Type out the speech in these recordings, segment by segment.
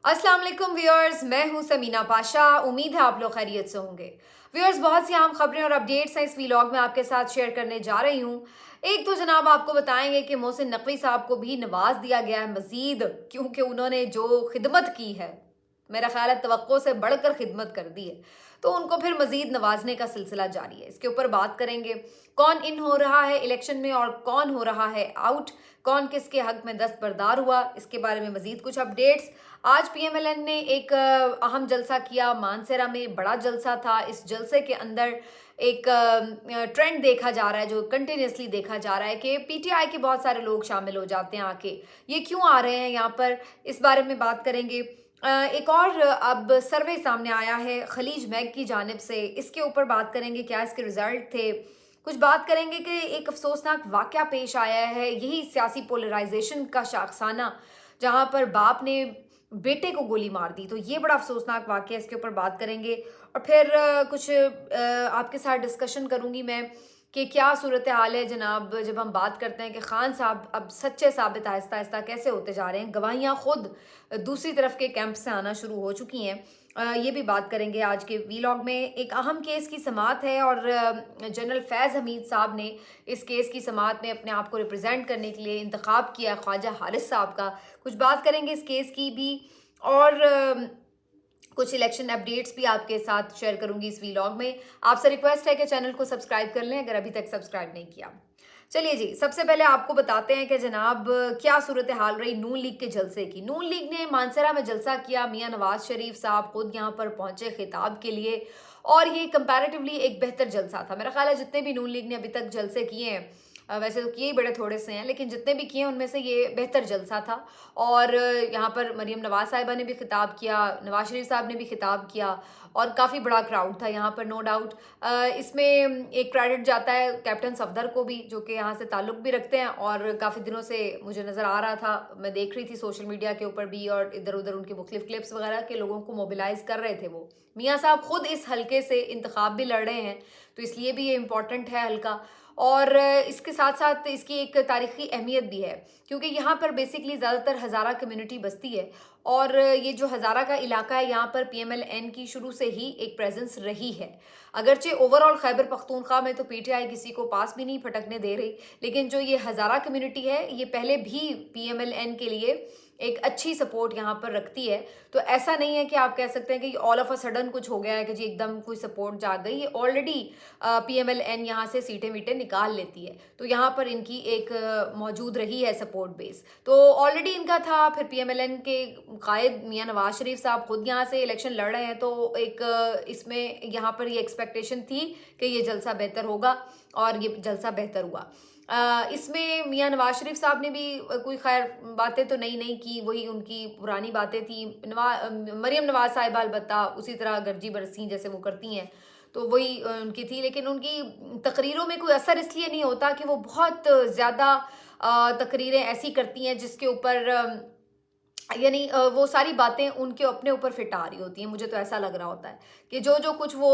अस्सलाम वालेकुम व्यूअर्स, मैं हूं समीना पाशा। उम्मीद है आप लोग खैरियत से होंगे। व्यूअर्स, बहुत सी अहम खबरें और अपडेट्स हैं इस वीलॉग में आपके साथ शेयर करने जा रही हूं। एक तो जनाब आपको बताएंगे कि मोहसिन नकवी साहब को भी नवाज दिया गया है मजीद, क्योंकि उन्होंने जो खिदमत की है, मेरा ख्याल है तवक्को से बढ़कर खिदमत कर दी है, तो उनको फिर मजीद नवाजने का सिलसिला जारी है। इसके ऊपर बात करेंगे, कौन इन हो रहा है इलेक्शन में और कौन हो रहा है आउट, कौन किसके हक में दस्तबरदार हुआ, इसके बारे में मजीद कुछ अपडेट्स। आज पीएमएलएन ने एक अहम जलसा किया मानसेरा में, बड़ा जलसा था। इस जलसे के अंदर एक ट्रेंड देखा जा रहा है, जो कंटिन्यूसली देखा जा रहा है कि पीटीआई के बहुत सारे लोग शामिल हो जाते हैं आके। ये क्यों आ रहे हैं यहाँ पर, इस बारे में बात करेंगे। एक और अब सर्वे सामने आया है खलीज मैग की जानिब से, इसके ऊपर बात करेंगे क्या इसके रिजल्ट थे। कुछ बात करेंगे कि एक अफसोसनाक वाकया पेश आया है, यही सियासी पोलराइजेशन का शाखसाना, जहां पर बाप ने बेटे को गोली मार दी। तो ये बड़ा अफसोसनाक वाकया, इसके ऊपर बात करेंगे। और फिर कुछ आपके साथ डिस्कशन करूंगी मैं कि क्या सूरत हाल है जनाब, जब हम बात करते हैं कि खान साहब अब सच्चे साबित आहिस्ता आहिस्ता कैसे होते जा रहे हैं। गवाहियाँ खुद दूसरी तरफ के कैंप से आना शुरू हो चुकी हैं। ये भी बात करेंगे आज के वीलॉग में। एक अहम केस की समाअत है और जनरल फैज़ हमीद साहब ने इस केस की समाअत में अपने आप को रिप्रेजेंट करने के लिए इंतखाब किया ख्वाजा हारिस साहब का। कुछ बात करेंगे इस केस की भी, और कुछ इलेक्शन अपडेट्स भी आपके साथ शेयर करूंगी इस वीलॉग में। आपसे रिक्वेस्ट है कि चैनल को सब्सक्राइब कर लें अगर अभी तक सब्सक्राइब नहीं किया। चलिए जी, सबसे पहले आपको बताते हैं कि जनाब क्या सूरत हाल रही नून लीग के जलसे की। नून लीग ने मानसरा में जलसा किया, मियां नवाज शरीफ साहब खुद यहाँ पर पहुंचे खिताब के लिए, और ये कंपैरेटिवली एक बेहतर जलसा था। मेरा ख्याल है जितने भी नून लीग ने अभी तक जलसे किए हैं, वैसे तो किए ही बड़े थोड़े से हैं, लेकिन जितने भी किए उनमें से ये बेहतर जलसा था। और यहाँ पर मरीम नवाज साहिबा ने भी खिताब किया, नवाज शरीफ साहब ने भी खिताब किया, और काफ़ी बड़ा क्राउड था यहाँ पर, नो डाउट। इसमें एक क्रेडिट जाता है कैप्टन सफदर को भी, जो कि यहाँ से ताल्लुक़ भी रखते हैं, और काफ़ी दिनों से मुझे नज़र आ रहा था, मैं देख रही थी सोशल मीडिया के ऊपर भी, और इधर उधर उनके मुख्तलिफ क्लिप्स वगैरह के लोगों को मोबिलाइज कर रहे थे वो। मियाँ साहब खुद इस हल्के से इंतखाब भी लड़ रहे हैं, तो इसलिए भी ये इम्पॉर्टेंट है हल्का। और इसके साथ साथ इसकी एक तारीख़ी अहमियत भी है, क्योंकि यहाँ पर बेसिकली ज़्यादातर हज़ारा कम्युनिटी बसती है, और ये जो हज़ारा का इलाका है यहाँ पर पीएमएलएन की शुरू से ही एक प्रेजेंस रही है। अगरचे ओवरऑल खैबर पख्तूनख्वा में तो पीटीआई किसी को पास भी नहीं फटकने दे रही, लेकिन जो ये हज़ारा कम्युनिटी है ये पहले भी पीएमएलएन के लिए एक अच्छी सपोर्ट यहाँ पर रखती है। तो ऐसा नहीं है कि आप कह सकते हैं कि ऑल ऑफ अ सडन कुछ हो गया है कि जी एकदम कोई सपोर्ट जाग गई। ये ऑलरेडी पीएमएलएन यहाँ से सीटें वीटें निकाल लेती है, तो यहाँ पर इनकी एक मौजूद रही है सपोर्ट बेस, तो ऑलरेडी इनका था। फिर पीएमएलएन के कायद मियां नवाज शरीफ साहब खुद यहाँ से इलेक्शन लड़ रहे हैं, तो एक इसमें यहाँ पर ये एक्सपेक्टेशन थी कि ये जलसा बेहतर होगा, और ये जलसा बेहतर हुआ। इसमें मियां नवाज शरीफ साहब ने भी कोई खैर बातें तो नहीं की, वही उनकी पुरानी बातें थी। मरियम नवाज साहिबा अलबत्ता उसी तरह गर्जी बरसी जैसे वो करती हैं, तो वही उनकी थी, लेकिन उनकी तकरीरों में कोई असर इसलिए नहीं होता कि वो बहुत ज़्यादा तकरीरें ऐसी करती हैं जिसके ऊपर यानी वो सारी बातें उनके अपने ऊपर फिट आ रही होती हैं। मुझे तो ऐसा लग रहा होता है कि जो जो कुछ वो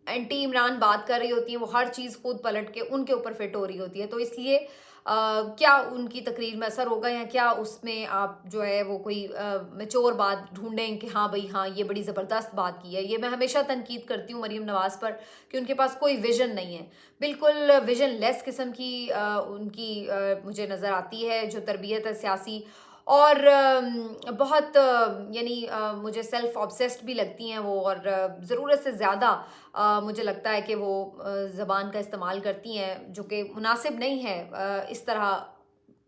एंटी इमरान बात कर रही होती है, वो हर चीज़ खुद पलट के उनके ऊपर फिट हो रही होती है। तो इसलिए क्या उनकी तकरीर में असर होगा, या क्या उसमें आप जो है वो कोई मैच्योर बात ढूंढें कि हाँ भाई हाँ ये बड़ी ज़बरदस्त बात की है। ये मैं हमेशा तनकीद करती हूँ मरीम नवाज़ पर कि उनके पास कोई विजन नहीं है, बिल्कुल विजन लेस किस्म की उनकी मुझे नज़र आती है जो तरबियत है सियासी। और बहुत यानी मुझे सेल्फ ऑब्सेस्ड भी लगती हैं वो, और ज़रूरत से ज़्यादा मुझे लगता है कि वो ज़बान का इस्तेमाल करती हैं जो कि मुनासिब नहीं है। इस तरह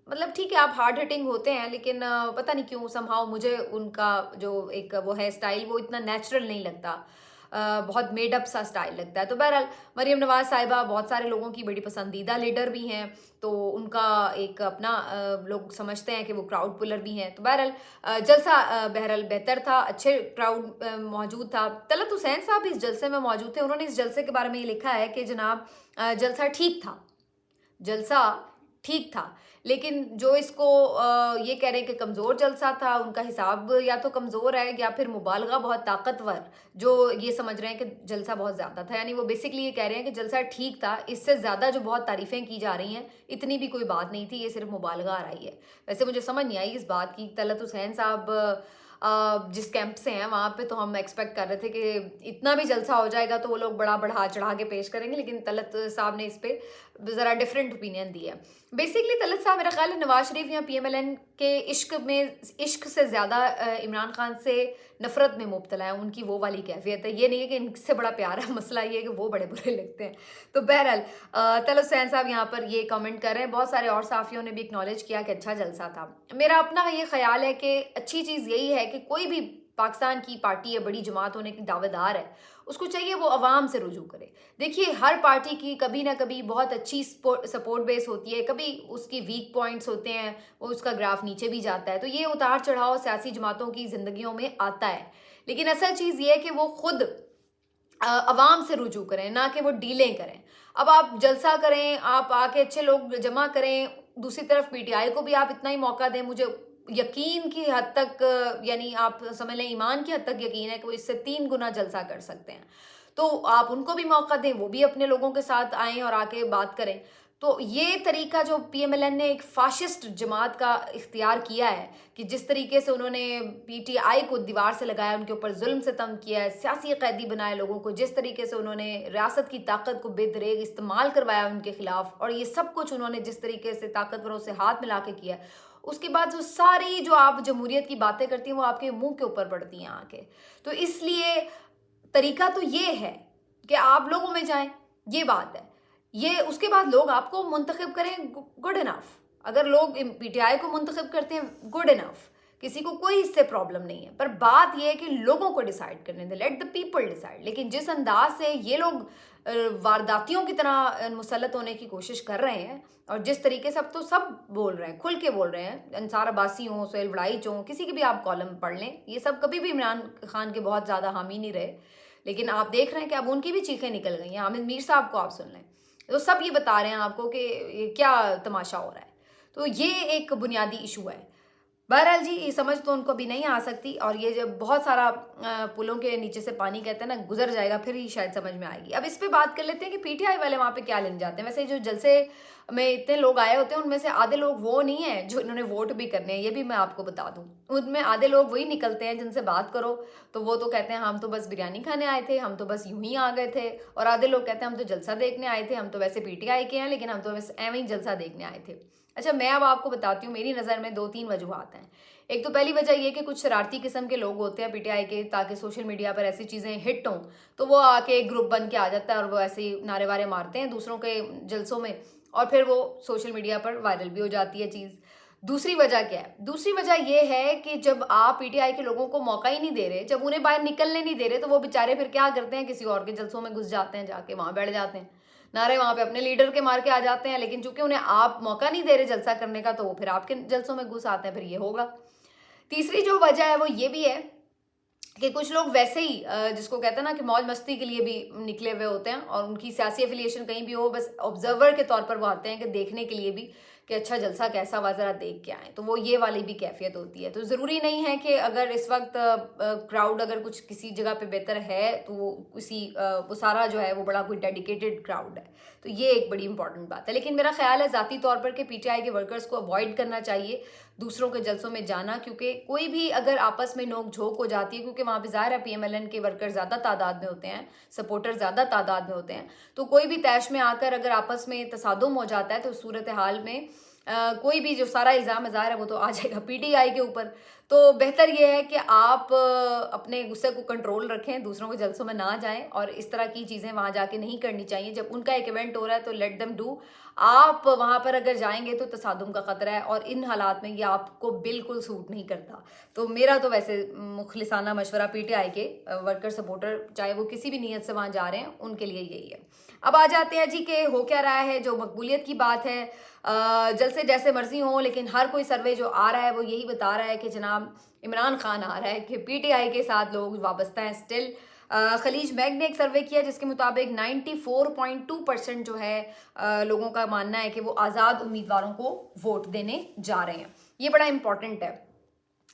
मतलब ठीक है आप हार्ड हिटिंग होते हैं, लेकिन पता नहीं क्यों समहाउ मुझे उनका जो एक वो है स्टाइल वो इतना नेचुरल नहीं लगता, बहुत मेडअप सा स्टाइल लगता है। तो बहरहाल मरीम नवाज साहिबा बहुत सारे लोगों की बड़ी पसंदीदा लीडर भी हैं, तो उनका एक अपना लोग समझते हैं कि वो क्राउड पुलर भी हैं। तो बहरहाल जलसा बहरहाल बेहतर था, अच्छे क्राउड मौजूद था। तलत हुसैन साहब इस जलसे में मौजूद थे, उन्होंने इस जलसे के बारे में ये लिखा है कि जनाब जलसा ठीक था, जलसा ठीक था, लेकिन जो इसको ये कह रहे हैं कि कमज़ोर जलसा था, उनका हिसाब या तो कमज़ोर है या फिर मुबालगा बहुत ताकतवर, जो ये समझ रहे हैं कि जलसा बहुत ज़्यादा था। यानी वो बेसिकली ये कह रहे हैं कि जलसा ठीक था, इससे ज़्यादा जो बहुत तारीफ़ें की जा रही हैं इतनी भी कोई बात नहीं थी, ये सिर्फ मुबालगा आ रही है। वैसे मुझे समझ नहीं आई इस बात की। तलत हुसैन साहब जिस कैंप से हैं वहाँ पे, तो हम एक्सपेक्ट कर रहे थे कि इतना भी जलसा हो जाएगा तो वो लोग बड़ा बढ़ा चढ़ा के पेश करेंगे, लेकिन तलत साहब ने इस पे ज़रा डिफरेंट ओपिनियन दी है। बेसिकली तलत साहब मेरा ख्याल है नवाज शरीफ या PMLN के इश्क से ज़्यादा इमरान खान से नफरत में मुब्तला है। उनकी वो वाली कैफियत है, ये नहीं है कि इनसे बड़ा प्यार है, मसला ये है कि वो बड़े बुरे लगते हैं। तो बहरहाल तलत हुसैन साहब यहाँ पर ये कमेंट कर रहे हैं। बहुत सारे और साफ़ियों ने भी एक्नॉलेज किया कि अच्छा जलसा था। मेरा अपना ये ख्याल है कि अच्छी चीज़ यही है कि कोई भी पाकिस्तान की पार्टी या बड़ी जमात होने की दावेदार है, उसको चाहिए वो अवाम से रुजू करे। देखिए, हर पार्टी की कभी ना कभी बहुत अच्छी सपोर्ट बेस होती है, कभी उसकी वीक पॉइंट्स होते हैं, वो उसका ग्राफ नीचे भी जाता है। तो ये उतार चढ़ाव सियासी जमातों की ज़िंदगियों में आता है, लेकिन असल चीज़ ये है कि वो खुद अवाम से रुजू करें, ना कि वो डीलें करें। अब आप जलसा करें, आप आके अच्छे लोग जमा करें, दूसरी तरफ PTI को भी आप इतना ही मौका दें। मुझे यकीन की हद तक, यानी आप समझ लें ईमान की हद तक यकीन है कि वो इससे 3 गुना जलसा कर सकते हैं। तो आप उनको भी मौका दें, वो भी अपने लोगों के साथ आएँ और आके बात करें। तो ये तरीका जो PMLN ने एक फाशिस्ट जमात का इख्तियार किया है कि जिस तरीके से उन्होंने PTI को दीवार से लगाया, उनके ऊपर जुल्म सितम किया है, सियासी कैदी बनाए लोगों को, जिस तरीके से उन्होंने रियासत की ताकत को बेदरेग इस्तेमाल करवाया उनके खिलाफ, और ये सब कुछ उन्होंने जिस तरीके से ताकतवरों से हाथ मिला के किया, उसके बाद जो सारी जो आप जमहूरियत की बातें करती हैं वो आपके मुंह के ऊपर पड़ती हैं आके। तो इसलिए तरीका तो ये है कि आप लोगों में जाएं, ये बात है। ये उसके बाद लोग आपको मुंतखब करें, गुड इनफ। अगर लोग PTI को मुंतखब करते हैं, गुड इनफ, किसी को कोई इससे प्रॉब्लम नहीं है। पर बात यह है कि लोगों को डिसाइड करने दें, लेट द पीपल डिसाइड। लेकिन जिस अंदाज से ये लोग वारदातियों की तरह मुसल्लत होने की कोशिश कर रहे हैं, और जिस तरीके से अब तो सब बोल रहे हैं, खुल के बोल रहे हैं, अंसार अब्बासी हों, सोहेल वड़ाइच हों, किसी की भी आप कॉलम पढ़ लें, ये सब कभी भी इमरान खान के बहुत ज़्यादा हामी नहीं रहे। लेकिन आप देख रहे हैं कि अब उनकी भी चीखें निकल गई हैं। हामिद मीर साहब को आप सुन लें, तो सब ये बता रहे हैं आपको कि ये क्या तमाशा हो रहा है। तो ये एक बुनियादी इशू है। बहरहाल जी, ये समझ तो उनको भी नहीं आ सकती, और ये जब बहुत सारा पुलों के नीचे से पानी कहते हैं ना, गुजर जाएगा, फिर ही शायद समझ में आएगी। अब इस पे बात कर लेते हैं कि PTI वाले वहाँ पे क्या लेने जाते हैं। वैसे जो जलसे में इतने लोग आए होते हैं, उनमें से आधे लोग वो नहीं है जो इन्होंने वोट भी करने हैं, ये भी मैं आपको बता दूं। उनमें आधे लोग वही निकलते हैं जिनसे बात करो तो वो तो कहते हैं हम तो बस बिरयानी खाने आए थे, हम तो बस यूं ही आ गए थे। और आधे लोग कहते हैं हम तो जलसा देखने आए थे, हम तो वैसे PTI के हैं, लेकिन हम तो बस एवं ही जलसा देखने आए थे। अच्छा, मैं अब आपको बताती हूँ, मेरी नज़र में 2-3 वजूहात हैं। एक तो पहली वजह ये कि कुछ शरारती किस्म के लोग होते हैं PTI के, ताकि सोशल मीडिया पर ऐसी चीज़ें हिट हों तो वो आके एक ग्रुप बन के आ जाता है और वो ऐसे ही नारे वारे मारते हैं दूसरों के जलसों में, और फिर वो सोशल मीडिया पर वायरल भी हो जाती है चीज़। दूसरी वजह क्या है? दूसरी वजह ये है कि जब आप PTI के लोगों को मौका ही नहीं दे रहे, जब उन्हें बाहर निकलने नहीं दे रहे, तो वो बेचारे फिर क्या करते हैं, किसी और के जलसों में घुस जाते हैं, जाके वहाँ बैठ जाते हैं, नारे वहाँ पे अपने लीडर के मार के आ जाते हैं। लेकिन चूंकि उन्हें आप मौका नहीं दे रहे जलसा करने का, तो वो फिर आपके जलसों में घुस आते हैं, फिर ये होगा। तीसरी जो वजह है वो ये भी है कि कुछ लोग वैसे ही जिसको कहते हैं ना कि मौज मस्ती के लिए भी निकले हुए होते हैं, और उनकी सियासी एफिलिएशन कहीं भी हो, बस ऑब्जर्वर के तौर पर वो आते हैं कि देखने के लिए भी कि अच्छा जलसा कैसा हुआ, ज़रा देख के आए। तो वो ये वाली भी कैफियत होती है। तो ज़रूरी नहीं है कि अगर इस वक्त क्राउड अगर कुछ किसी जगह पे बेहतर है तो वो वो सारा जो है वो बड़ा कोई डेडिकेटेड क्राउड है। तो ये एक बड़ी इंपॉर्टेंट बात है। लेकिन मेरा ख्याल है ज़ाती तौर पर कि PTI के वर्कर्स को अवॉइड करना चाहिए दूसरों के जलसों में जाना, क्योंकि कोई भी अगर आपस में नोक झोंक हो जाती है, क्योंकि वहाँ पे ज़ाहिर है PMLN के वर्कर ज़्यादा तादाद में होते हैं, सपोर्टर ज़्यादा तादाद में होते हैं, तो कोई भी तैश में आकर अगर आपस में तसादुम हो जाता है तो सूरत हाल में कोई भी जो सारा इल्ज़ाम ज़ाहिर है वो तो आ जाएगा PTI के ऊपर। तो बेहतर ये है कि आप अपने गुस्से को कंट्रोल रखें, दूसरों के जलसों में ना जाएं, और इस तरह की चीज़ें वहाँ जाके नहीं करनी चाहिए। जब उनका एक इवेंट हो रहा है तो लेट देम डू। आप वहाँ पर अगर जाएंगे तो तसादुम का ख़तरा है, और इन हालात में ये आपको बिल्कुल सूट नहीं करता। तो मेरा तो वैसे मुखलिसाना मशवरा PTI के वर्कर सपोर्टर, चाहे वो किसी भी नीयत से वहाँ जा रहे हैं, उनके लिए यही है। अब आ जाते हैं जी कि हो क्या रहा है। जो मकबूलियत की बात है, जलसे जैसे मर्जी हो, लेकिन हर कोई सर्वे जो आ रहा है वो यही बता रहा है कि जनाब इमरान खान आ रहा है, कि PTI के साथ लोग वाबस्ता हैं स्टिल। खलीज मैग ने एक सर्वे किया जिसके मुताबिक 94.2% जो है लोगों का मानना है कि वो आज़ाद उम्मीदवारों को वोट देने जा रहे हैं। ये बड़ा इंपॉर्टेंट है,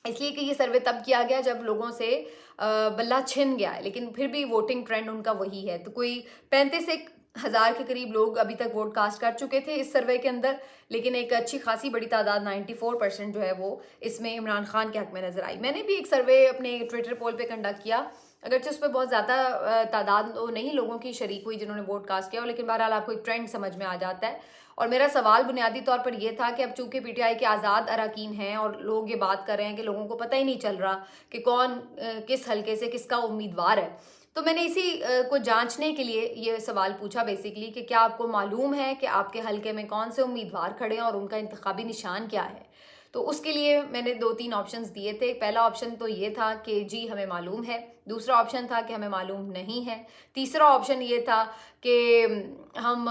इसलिए कि ये सर्वे तब किया गया जब लोगों से बल्ला छिन गया है, लेकिन फिर भी वोटिंग ट्रेंड उनका वही है। तो कोई 35 से 1000 के करीब लोग अभी तक वोट कास्ट कर चुके थे इस सर्वे के अंदर, लेकिन एक अच्छी खासी बड़ी तादाद 94% जो है वो इसमें इमरान खान के हक में नजर आई। मैंने भी एक सर्वे अपने ट्विटर पोल पे कंडक्ट किया, अगरचे उस पर बहुत ज़्यादा तादाद तो नहीं लोगों की शरीक हुई जिन्होंने वोट कास्ट किया, लेकिन बहरहाल आपको एक ट्रेंड समझ में आ जाता है। और मेरा सवाल बुनियादी तौर पर यह था कि अब चूंकि पीटीआई के आज़ाद अरकान हैं और लोग ये बात कर रहे हैं कि लोगों को पता ही नहीं चल रहा कि कौन किस हल्के से किसका उम्मीदवार है, तो मैंने इसी को जांचने के लिए ये सवाल पूछा बेसिकली कि क्या आपको मालूम है कि आपके हल्के में कौन से उम्मीदवार खड़े हैं और उनका इंतखाबी निशान क्या है। तो उसके लिए मैंने 2-3 ऑप्शंस दिए थे। पहला ऑप्शन तो ये था कि जी हमें मालूम है, दूसरा ऑप्शन था कि हमें मालूम नहीं है, तीसरा ऑप्शन ये था कि हम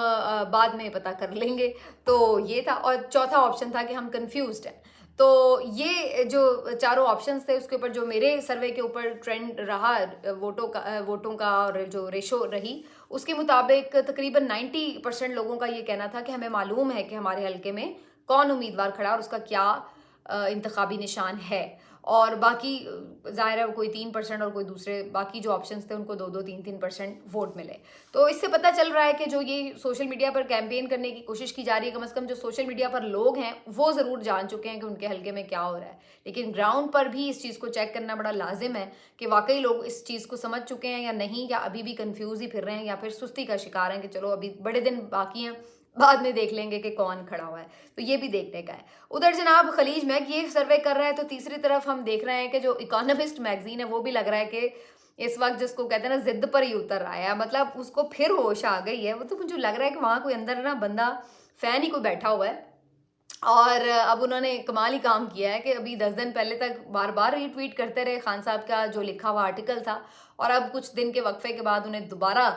बाद में पता कर लेंगे, तो ये था, और चौथा ऑप्शन था कि हम कंफ्यूज्ड हैं। तो ये जो चारों ऑप्शंस थे उसके ऊपर जो मेरे सर्वे के ऊपर ट्रेंड रहा वोटों का और जो रेशो रही उसके मुताबिक तकरीबन 90% लोगों का ये कहना था कि हमें मालूम है कि हमारे हल्के में कौन उम्मीदवार खड़ा और उसका क्या इंतखाबी निशान है। और बाकी ज़ाहिर है कोई 3% और कोई दूसरे बाकी जो ऑप्शंस थे उनको 2-3% वोट मिले। तो इससे पता चल रहा है कि जो ये सोशल मीडिया पर कैंपेन करने की कोशिश की जा रही है, कम से कम जो सोशल मीडिया पर लोग हैं वो ज़रूर जान चुके हैं कि उनके हल्के में क्या हो रहा है, लेकिन ग्राउंड पर भी इस चीज़ को चेक करना बड़ा लाजिम है कि वाकई लोग इस चीज़ को समझ चुके हैं या नहीं, या अभी भी कन्फ्यूज़ ही फिर रहे हैं, या फिर सुस्ती का शिकार हैं कि चलो अभी बड़े दिन बाकी हैं, बाद में देख लेंगे कि कौन खड़ा हुआ है। तो ये भी देखने का है। उधर जनाब खलीज मैग ये सर्वे कर रहा है, तो तीसरी तरफ हम देख रहे हैं कि जो इकोनॉमिस्ट मैगजीन है वो भी लग रहा है कि इस वक्त जिसको कहते हैं ना जिद पर ही उतर रहा है, मतलब उसको फिर होश आ गई है। वो तो मुझे लग रहा है कि वहाँ कोई अंदर ना बंदा फैन ही कोई बैठा हुआ है, और अब उन्होंने कमाल ही काम किया है कि अभी 10 दिन पहले तक बार बार रीट्वीट करते रहे खान साहब का जो लिखा हुआ आर्टिकल था, और अब कुछ दिन के वक्फे के बाद उन्हें दोबारा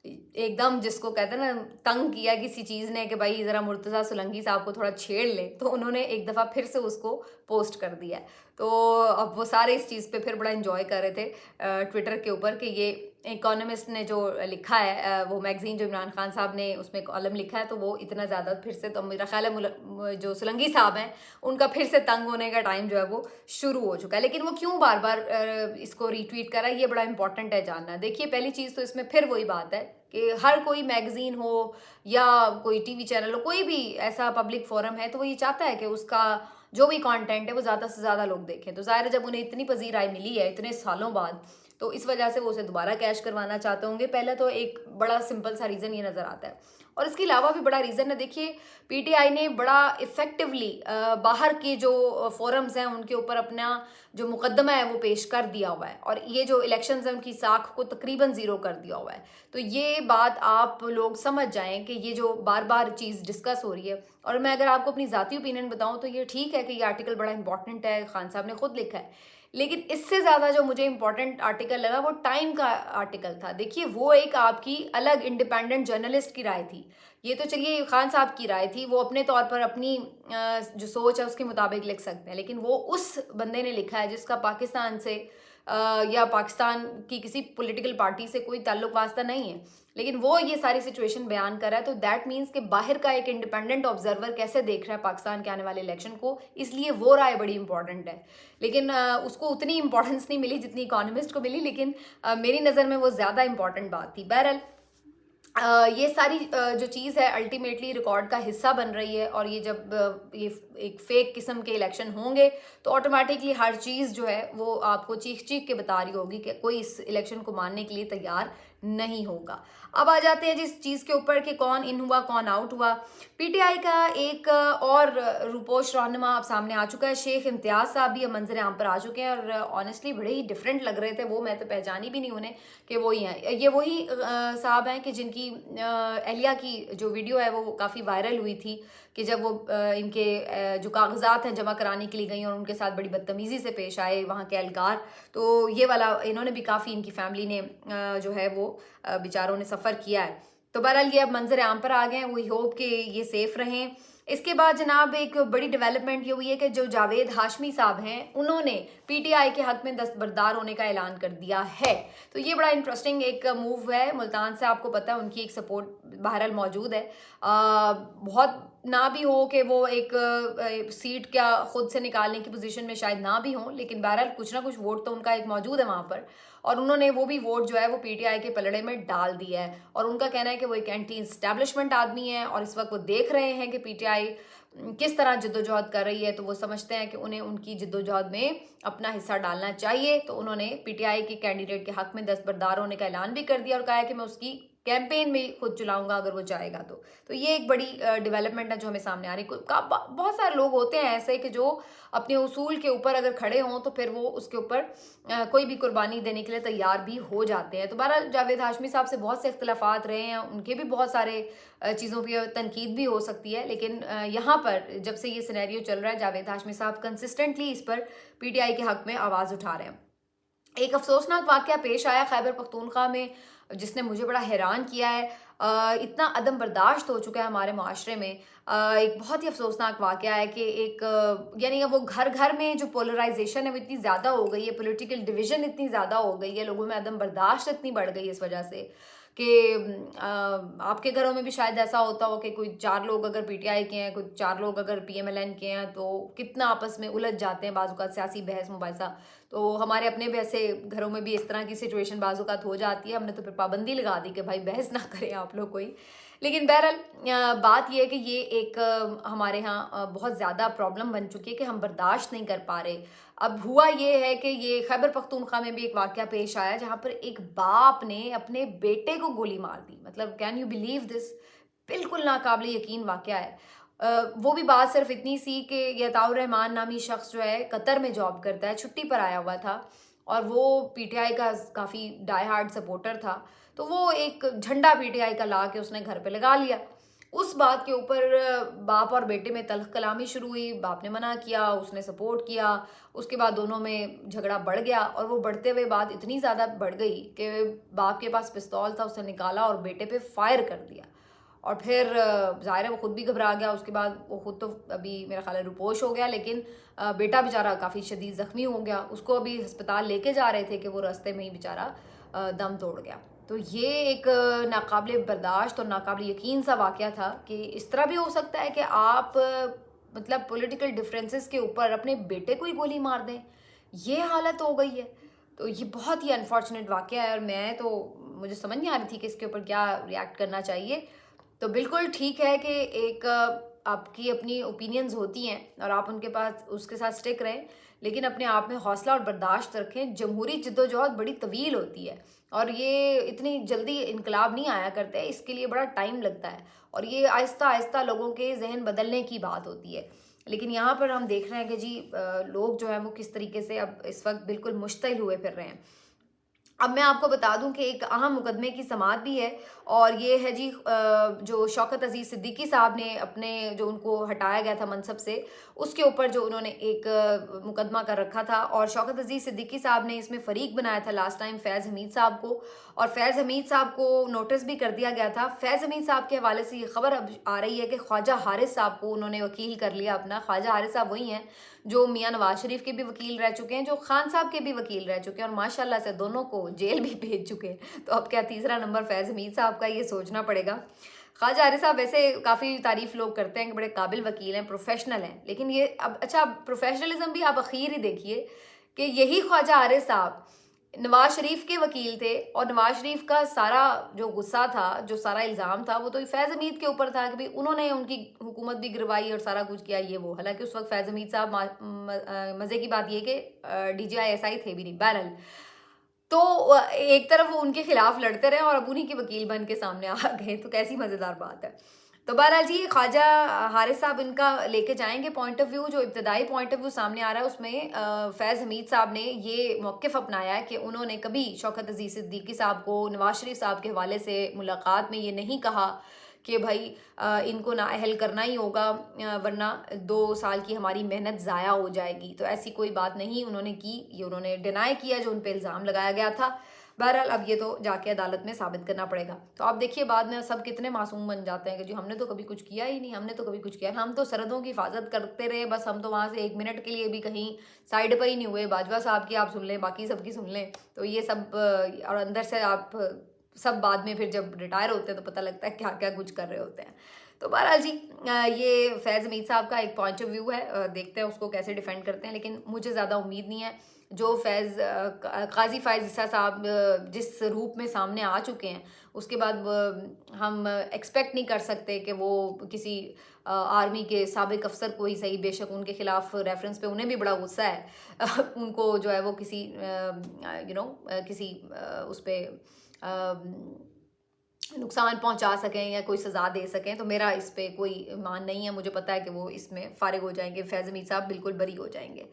एकदम जिसको कहते हैं ना तंग किया किसी चीज़ ने कि भाई ज़रा मुर्तज़ा सोलंकी साहब को थोड़ा छेड़ ले, तो उन्होंने एक दफ़ा फिर से उसको पोस्ट कर दिया है। तो अब वो सारे इस चीज़ पे फिर बड़ा एंजॉय कर रहे थे ट्विटर के ऊपर कि ये इकोनॉमिस्ट ने जो लिखा है वो मैगजीन जो इमरान खान साहब ने उसमें कॉलम लिखा है, तो वो इतना ज़्यादा फिर से, तो मेरा ख्याल है जो सोलंकी साहब हैं उनका फिर से तंग होने का टाइम जो है वो शुरू हो चुका है। लेकिन वो क्यों बार बार इसको रीट्वीट कर रहा है ये बड़ा इंपॉर्टेंट है जानना। देखिए पहली चीज़ तो इसमें फिर वही बात है कि हर कोई मैगजीन हो या कोई टीवी चैनल हो, कोई भी ऐसा पब्लिक फोरम है, तो वो ये चाहता है कि उसका जो भी कंटेंट है वो ज़्यादा से ज़्यादा लोग देखें। तो ज़ाहिर है जब उन्हें इतनी पजीर राय मिली है इतने सालों बाद, तो इस वजह से वो उसे दोबारा कैश करवाना चाहते होंगे। पहले तो एक बड़ा सिंपल सा रीज़न ये नज़र आता है, और इसके अलावा भी बड़ा रीज़न है। देखिए पीटीआई ने बड़ा इफ़ेक्टिवली बाहर के जो फोरम्स हैं उनके ऊपर अपना जो मुकदमा है वो पेश कर दिया हुआ है, और ये जो इलेक्शंस हैं उनकी साख को तकरीबन ज़ीरो कर दिया हुआ है। तो ये बात आप लोग समझ जाएं कि ये जो बार बार चीज़ डिस्कस हो रही है, और मैं अगर आपको अपनी ज़ाती ओपिनियन बताऊं तो ये ठीक है कि ये आर्टिकल बड़ा इंपॉर्टेंट है, खान साहब ने खुद लिखा है, लेकिन इससे ज़्यादा जो मुझे इंपॉर्टेंट आर्टिकल लगा वो टाइम का आर्टिकल था। देखिए वो एक आपकी अलग इंडिपेंडेंट जर्नलिस्ट की राय थी, ये तो चलिए खान साहब की राय थी, वो अपने तौर पर अपनी जो सोच है उसके मुताबिक लिख सकते हैं, लेकिन वो उस बंदे ने लिखा है जिसका पाकिस्तान से या पाकिस्तान की किसी पॉलिटिकल पार्टी से कोई ताल्लुक वास्ता नहीं है, लेकिन वो ये सारी सिचुएशन बयान कर रहा है। तो दैट मीन्स कि बाहर का एक इंडिपेंडेंट ऑब्जर्वर कैसे देख रहा है पाकिस्तान के आने वाले इलेक्शन को, इसलिए वो राय बड़ी इंपॉर्टेंट है। लेकिन उसको उतनी इंपॉर्टेंस नहीं मिली जितनी इकोनॉमिस्ट को मिली, लेकिन मेरी नज़र में वो ज़्यादा इंपॉर्टेंट बात थी। बहरहाल ये सारी जो चीज़ है अल्टीमेटली रिकॉर्ड का हिस्सा बन रही है, और ये जब ये एक फेक किस्म के इलेक्शन होंगे तो ऑटोमेटिकली हर चीज़ जो है वो आपको चीख चीख के बता रही होगी कि कोई इस इलेक्शन को मानने के लिए तैयार नहीं होगा। अब आ जाते हैं जिस चीज़ के ऊपर कि कौन इन हुआ कौन आउट हुआ। पीटीआई का एक और रुपोश रहनुमा अब सामने आ चुका है, शेख इम्तियाज़ साहब भी अब मंजर आम पर आ चुके हैं, और ऑनेस्टली बड़े ही डिफरेंट लग रहे थे वो, मैं तो पहचानी भी नहीं उन्हें कि वो ही हैं। ये वही साहब हैं कि जिनकी एहलिया की जो वीडियो है वो काफ़ी वायरल हुई थी कि जब वो इनके जो कागजात हैं जमा कराने के लिए गई और उनके साथ बड़ी बदतमीज़ी से पेश आए वहाँ के एहलकार। तो ये वाला इन्होंने भी काफ़ी, इनकी फैमिली ने जो है वो बेचारों ने सफ़र किया है। तो बहरहाल ये अब मंजर आम पर आ गए हैं, वी होप कि ये सेफ़ रहें। इसके बाद जनाब एक बड़ी डेवलपमेंट ये हुई है कि जो जावेद हाशमी साहब हैं उन्होंने पीटीआई के हक में दस्तबरदार होने का ऐलान कर दिया है। तो ये बड़ा इंटरेस्टिंग एक मूव है। मुल्तान से आपको पता है उनकी एक सपोर्ट बहरहाल मौजूद है। बहुत ना भी हो कि वो एक सीट क्या खुद से निकालने की पोजीशन में शायद ना भी हो, लेकिन बहरहाल कुछ ना कुछ वोट तो उनका एक मौजूद है वहाँ पर, और उन्होंने वो भी वोट जो है वो पीटीआई के पलड़े में डाल दिया है। और उनका कहना है कि वो एक एंटी इस्टेब्लिशमेंट आदमी है और इस वक्त वो देख रहे हैं कि पीटीआई किस तरह जद्दोजहद कर रही है, तो वो समझते हैं कि उन्हें उनकी जद्दोजहद में अपना हिस्सा डालना चाहिए। तो उन्होंने पीटीआई के कैंडिडेट के हक में दस्तबरदार होने का ऐलान भी कर दिया और कहा है कि मैं उसकी कैंपेन में खुद चलाऊंगा अगर वो चाहेगा तो ये एक बड़ी डेवलपमेंट है जो हमें सामने आ रही है। बहुत सारे लोग होते हैं ऐसे कि जो अपने उसूल के ऊपर अगर खड़े हों तो फिर वो उसके ऊपर कोई भी कुर्बानी देने के लिए तैयार भी हो जाते हैं। तो बहरहाल जावेद हाशमी साहब से बहुत से इख्तलाफात रहे हैं, उनके भी बहुत सारे चीज़ों पर तनकीद भी हो सकती है, लेकिन यहाँ पर जब से ये सिनेरियो चल रहा है जावेद हाशमी साहब कंसिस्टेंटली इस पर पीटीआई के हक में आवाज़ उठा रहे हैं। एक अफसोसनाक वाक़या पेश आया खैबर पख्तूनख्वा में जिसने मुझे बड़ा हैरान किया है। इतना अदम बर्दाश्त हो चुका है हमारे माशरे में। एक बहुत ही अफसोसनाक वाक़या है कि एक यानी वो घर घर में जो पोलराइजेशन है वो इतनी ज़्यादा हो गई है, पॉलिटिकल डिवीज़न इतनी ज़्यादा हो गई है, लोगों में अदम बर्दाश्त इतनी बढ़ गई है इस वजह से कि आपके घरों में भी शायद ऐसा होता हो कि कोई 4 लोग अगर पीटीआई के हैं, कोई 4 लोग अगर पीएमएलएन के हैं, तो कितना आपस में उलझ जाते हैं बाज़-औक़ात सियासी बहस मुबाहिसा। तो हमारे अपने भी ऐसे घरों में भी इस तरह की सिचुएशन बाज़-औक़ात हो जाती है। हमने तो फिर पाबंदी लगा दी कि भाई बहस ना करें आप लोग कोई। लेकिन बहरहाल बात ये है कि ये एक हमारे यहाँ बहुत ज़्यादा प्रॉब्लम बन चुकी है कि हम बर्दाश्त नहीं कर पा रहे। अब हुआ ये है कि ये खैबर पख्तूनख्वा में भी एक वाक़या पेश आया जहाँ पर एक बाप ने अपने बेटे को गोली मार दी। मतलब कैन यू बिलीव दिस? बिल्कुल नाकाबिले यकीन वाक़या है। वो भी बात सिर्फ इतनी सी कि यताउर रहमान नामी शख्स जो है कतर में जॉब करता है, छुट्टी पर आया हुआ था और वो पीटीआई का काफ़ी डाई हार्ड सपोर्टर था। तो वो एक झंडा पीटीआई का ला के उसने घर पे लगा लिया। उस बात के ऊपर बाप और बेटे में तल्ख़ कलामी शुरू हुई। बाप ने मना किया, उसने सपोर्ट किया। उसके बाद दोनों में झगड़ा बढ़ गया और वो बढ़ते हुए बात इतनी ज़्यादा बढ़ गई कि बाप के पास पिस्तौल था, उसने निकाला और बेटे पे फायर कर दिया। और फिर ज़ाहिर है वो खुद भी घबरा गया। उसके बाद वो खुद तो अभी मेरा ख़्याल है रुपोश हो गया, लेकिन बेटा बेचारा काफ़ी शदीद ज़ख्मी हो गया। उसको अभी अस्पताल लेके जा रहे थे कि वो रास्ते में ही बेचारा दम तोड़ गया। तो ये एक नाकाबिले बर्दाश्त और नाकाबिले यकीन सा वाक़या था कि इस तरह भी हो सकता है कि आप मतलब पॉलिटिकल डिफरेंसेस के ऊपर अपने बेटे को ही गोली मार दें। ये हालत हो गई है। तो ये बहुत ही अनफॉर्चुनेट वाक़या है और मैं तो मुझे समझ नहीं आ रही थी कि इसके ऊपर क्या रिएक्ट करना चाहिए। तो बिल्कुल ठीक है कि एक आपकी अपनी ओपिनियंस होती हैं और आप उनके पास उसके साथ स्टिक रहें, लेकिन अपने आप में हौसला और बर्दाश्त रखें। जमहूरी जद्दोजहद बड़ी तवील होती है और ये इतनी जल्दी इनकलाब नहीं आया करते, इसके लिए बड़ा टाइम लगता है और ये आहिस्ता आहिस्ता लोगों के जहन बदलने की बात होती है। लेकिन यहाँ पर हम देख रहे हैं कि जी लोग जो है वो किस तरीके से अब इस वक्त बिल्कुल मुश्तिल हुए फिर रहे हैं। अब मैं आपको बता दूं कि एक अहम मुकदमे की समाअत भी है और ये है जी जो शौकत अजीज़ सिद्दीकी साहब ने अपने जो उनको हटाया गया था मनसब से, उसके ऊपर जो उन्होंने एक मुकदमा कर रखा था और शौकत अजीज़ सिद्दीकी साहब ने इसमें फ़रीक बनाया था लास्ट टाइम फैज़ हमीद साहब को, और फैज़ हमीद साहब को नोटिस भी कर दिया गया था। फैज़ हमीद साहब के हवाले से ये खबर अब आ रही है कि ख्वाजा हारिस साहब को उन्होंने वकील कर लिया अपना। ख्वाजा हारिस साहब वही हैं जो मियाँ नवाज शरीफ के भी वकील रह चुके हैं, जो खान साहब के भी वकील रह चुके हैं और माशाल्लाह से दोनों को जेल भी भेज चुके हैं। तो अब क्या तीसरा नंबर फैज़ हमीद साहब का, ये सोचना पड़ेगा। ख्वाजा हारिस साहब वैसे काफ़ी तारीफ़ लोग करते हैं कि बड़े काबिल वकील हैं, प्रोफेशनल हैं, लेकिन ये अब अच्छा प्रोफेशनलिज्म भी आप अखीर ही देखिए कि यही ख्वाजा हारिस साहब नवाज शरीफ के वकील थे और नवाज शरीफ का सारा जो गुस्सा था, जो सारा इल्ज़ाम था, वो तो फैज़ हमीद के ऊपर था कि भाई उन्होंने उनकी हुकूमत भी गिरवाई और सारा कुछ किया ये वो। हालांकि उस वक्त फैज़ हमीद साहब मज़े की बात ये कि DGI SI थे भी नहीं। बहरहाल तो एक तरफ वो उनके खिलाफ लड़ते रहे और अब उन्हीं के वकील बन के सामने आ गए, तो कैसी मज़ेदार बात है। तो बहरहाल जी ख्वाजा हारिस साहब इनका लेके जाएंगे पॉइंट ऑफ व्यू। जो इब्तदाई पॉइंट ऑफ व्यू सामने आ रहा है उसमें फैज़ हमीद साहब ने ये मौक़िफ़ अपनाया है कि उन्होंने कभी शौकत अज़ीज़ सिद्दीकी साहब को नवाज शरीफ साहब के हवाले से मुलाकात में ये नहीं कहा कि भाई इनको नाअहल करना ही होगा वरना 2 साल की हमारी मेहनत ज़ाया हो जाएगी। तो ऐसी कोई बात नहीं उन्होंने की, ये उन्होंने डिनाई किया जो उन पर इल्ज़ाम लगाया गया था। बहरहाल अब ये तो जाके अदालत में साबित करना पड़ेगा। तो आप देखिए बाद में सब कितने मासूम बन जाते हैं कि जी हमने तो कभी कुछ किया ही नहीं, हमने तो कभी कुछ किया, हम तो सरहदों की हिफाजत करते रहे, बस हम तो वहाँ से 1 मिनट के लिए भी कहीं साइड पर ही नहीं हुए। बाजवा साहब की आप सुन लें, बाकी सबकी सुन लें, तो ये सब और अंदर से आप सब बाद में फिर जब रिटायर होते हैं तो पता लगता है क्या क्या कुछ कर रहे होते हैं। तो बहरहाल जी ये फैज़ हमीद साहब का एक पॉइंट ऑफ व्यू है, देखते हैं उसको कैसे डिफेंड करते हैं, लेकिन मुझे ज़्यादा उम्मीद नहीं है। जो काज़ी फ़ाइज़ ईसा साहब जिस रूप में सामने आ चुके हैं, उसके बाद हम एक्सपेक्ट नहीं कर सकते कि वो किसी आर्मी के साबिक अफसर को ही सही, बेशक उनके खिलाफ रेफरेंस पे उन्हें भी बड़ा गुस्सा है उनको जो है वो किसी किसी उस पर नुकसान पहुंचा सकें या कोई सज़ा दे सकें। तो मेरा इस पे कोई ईमान नहीं है, मुझे पता है कि वो इसमें फ़ारिग हो जाएंगे, फैज़ हमीद साहब बिल्कुल बरी हो जाएंगे।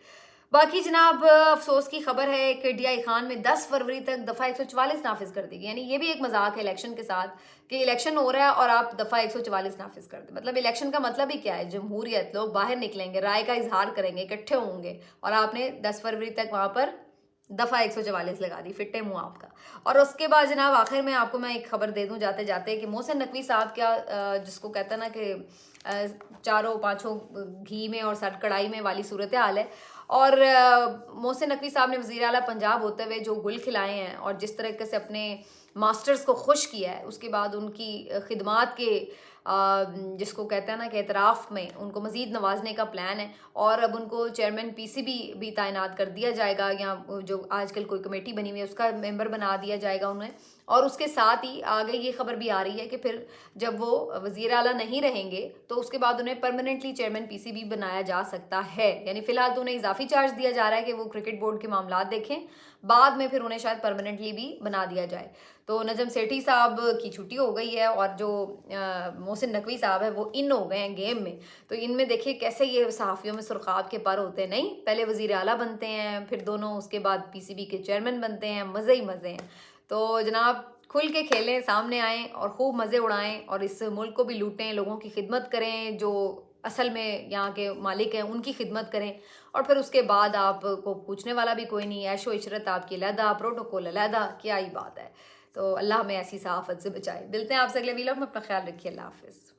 बाकी जनाब अफसोस की खबर है कि DI खान में 10 फरवरी तक दफ़ा 144 नाफिज कर दी गई। यानी ये भी एक मजाक है इलेक्शन के साथ कि इलेक्शन हो रहा है और आप दफ़ा 144 नाफिज कर दें। मतलब इलेक्शन का मतलब ही क्या है? जमहूरियत, लोग बाहर निकलेंगे, राय का इजहार करेंगे, इकट्ठे होंगे, और आपने 10 फरवरी तक वहाँ पर दफ़ा 144 लगा दी, फिट्टे मुँह आपका। और उसके बाद जनाब आखिर में आपको मैं एक खबर दे दूं जाते जाते कि मोहसिन नकवी साहब क्या जिसको कहता है ना कि चारों पाँचों घी में और सर कढ़ाई में वाली सूरत हाल है। और मोहसिन नकवी साहब ने वज़ीर आला पंजाब होते हुए जो गुल खिलाए हैं और जिस तरीके से अपने मास्टर्स को खुश किया है, उसके बाद उनकी खिदमात के जिसको कहते हैं ना कि एतराफ़ में उनको मज़ीद नवाजने का प्लान है। और अब उनको चेयरमैन PCB भी तैनात कर दिया जाएगा, या जो आजकल कोई कमेटी बनी हुई है उसका मेंबर बना दिया जाएगा उन्हें। और उसके साथ ही आगे ये खबर भी आ रही है कि फिर जब वो वज़ीर आला नहीं रहेंगे तो उसके बाद उन्हें परमानेंटली चेयरमैन PCB बनाया जा सकता है। यानी फ़िलहाल तो उन्हें इजाफी चार्ज दिया जा रहा है कि वो क्रिकेट बोर्ड के मामला देखें, बाद में फिर उन्हें शायद परमानेंटली भी बना दिया जाए। तो नजम सेठी साहब की छुट्टी हो गई है और जो मोहसिन नकवी साहब है वो इन हो गए हैं गेम में। तो इनमें देखिए कैसे ये सहाफ़ियों में सुर्खाब के पर होते हैं। नहीं, पहले वज़ीर आला बनते हैं, फिर दोनों उसके बाद PCB के चेयरमैन बनते हैं, मज़े ही मज़े हैं। तो जनाब खुल के खेलें, सामने आएँ और खूब मज़े उड़ाएँ और इस मुल्क को भी लूटें, लोगों की खिदमत करें, जो असल में यहाँ के मालिक हैं उनकी खिदमत करें। और फिर उसके बाद आपको पूछने वाला भी कोई नहीं, ऐशो इशरत आपकी अलहदा, प्रोटोकॉल अलहदा, क्या ही बात है। तो अल्लाह हमें ऐसी सहाफ़त से बचाए। मिलते हैं आपसे अगले वीलॉग में, अपना ख्याल रखिए, अल्लाह हाफ़िज़।